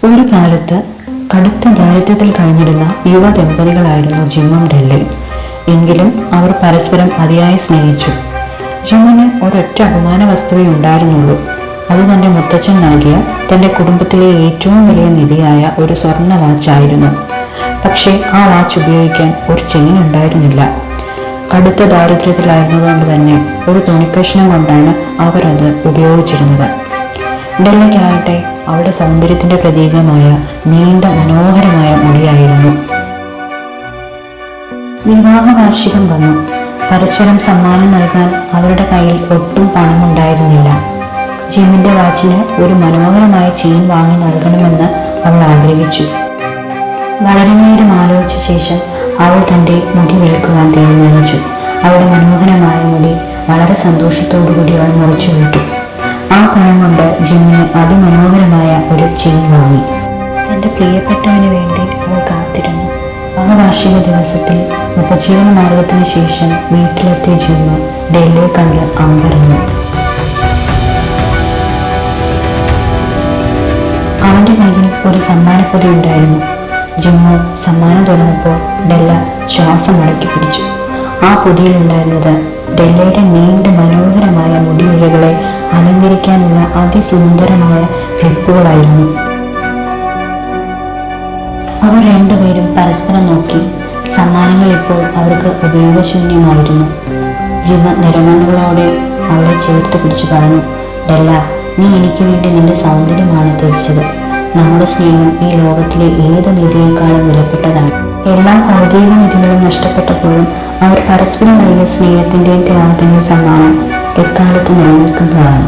ഒരു കാലത്ത് കടുത്ത ദാരിദ്ര്യത്തിൽ കഴിഞ്ഞിരുന്ന യുവ ദമ്പതികളായിരുന്നു ജിമ്മും ഡെല്ലയും. എങ്കിലും അവർ പരസ്പരം അതിയായി സ്നേഹിച്ചു. ജിമ്മിന് ഒരൊറ്റ അപമാന വസ്തുവേ ഉണ്ടായിരുന്നുള്ളൂ. അത് തന്റെ മുത്തച്ഛൻ നൽകിയ തന്റെ കുടുംബത്തിലെ ഏറ്റവും വലിയ നിധിയായ ഒരു സ്വർണ്ണ വാച്ചായിരുന്നു. പക്ഷേ ആ വാച്ച് ഉപയോഗിക്കാൻ ഒരു ചെയിൻ ഉണ്ടായിരുന്നില്ല. കടുത്ത ദാരിദ്ര്യത്തിലായിരുന്നതുകൊണ്ട് തന്നെ ഒരു തുണിക്കഷ്ണം കൊണ്ടാണ് അവർ അത് ഉപയോഗിച്ചിരുന്നത്. ഡെല്ലയ്ക്കാകട്ടെ അവളുടെ സൗന്ദര്യത്തിന്റെ പ്രതീകമായ നീണ്ട മനോഹരമായ മുടിയായിരുന്നു. വിവാഹ വാർഷികം വന്നു. പരസ്പരം സമ്മാനം നൽകാൻ അവരുടെ കയ്യിൽ ഒട്ടും പണമുണ്ടായിരുന്നില്ല. ജിമ്മിന്റെ വാച്ചിന് ഒരു മനോഹരമായ ചെയിൻ വാങ്ങി നൽകണമെന്ന് അവൾ ആഗ്രഹിച്ചു. വളരെ നേരം ആലോചിച്ച ശേഷം അവൾ തന്റെ മുടി വെളുക്കുവാൻ തീരുമാനിച്ചു. അവളുടെ മനോഹരമായ മുടി വളരെ സന്തോഷത്തോടുകൂടി അവൾ മുറിച്ചു വിട്ടു. ആ പണം കൊണ്ട് ജിമ്മിന് അതിമനോഹരമായ ഒരു ചെയിൻ വാങ്ങി. തന്റെ പ്രിയപ്പെട്ടവന് വേണ്ടി അവൾ കാത്തിരുന്നു. ആ വാർഷിക ദിവസത്തിൽ ഉപജീവന മാർഗത്തിന് ശേഷം വീട്ടിലെത്തിയ ജിമ്മ് ഡെല്ലയെ കണ്ട് അമ്പരന്നു. അവന്റെ കയ്യിൽ ഒരു സമ്മാനപ്പൊതി ഉണ്ടായിരുന്നു. ജിമ്മ് സമ്മാനം തുറന്നപ്പോൾ ഡെല്ല ശ്വാസം അടക്കി പിടിച്ചു. ആ പൊതിയിലുണ്ടായിരുന്നത് ഡെല്ലയുടെ നീണ്ട മനോഹരമായ മുടിയിഴകളെ അലങ്കരിക്കാനുള്ള അതിസുന്ദരമായ ക്ലിപ്പുകളായിരുന്നു. അവർ രണ്ടുപേരും പരസ്പരം നോക്കി. സമ്മാനങ്ങൾ ഇപ്പോൾ അവർക്ക് ഉപയോഗശൂന്യമായിരുന്നു. ജിമ്മ നിറമണ്ണുകളോടെ അവളെ ചേർത്ത് പിടിച്ചു പറഞ്ഞു, ഡെല്ല, നീ എനിക്ക് വേണ്ടി നിന്റെ സൗന്ദര്യമാണ് ത്യജിച്ചത്. നമ്മുടെ സ്നേഹം ഈ ലോകത്തിലെ ഏത് നിധിയേക്കാളും വിലപ്പെട്ടതാണ്. എല്ലാ ഭൗതിക നിധികളും നഷ്ടപ്പെട്ടപ്പോഴും അവർ പരസ്പരം നൽകിയ സ്നേഹത്തിന്റെയും ത്യാഗത്തിന്റെയും സമ്മാനം എക്കാലത്തും നിലനിൽക്കുന്നതാണ്.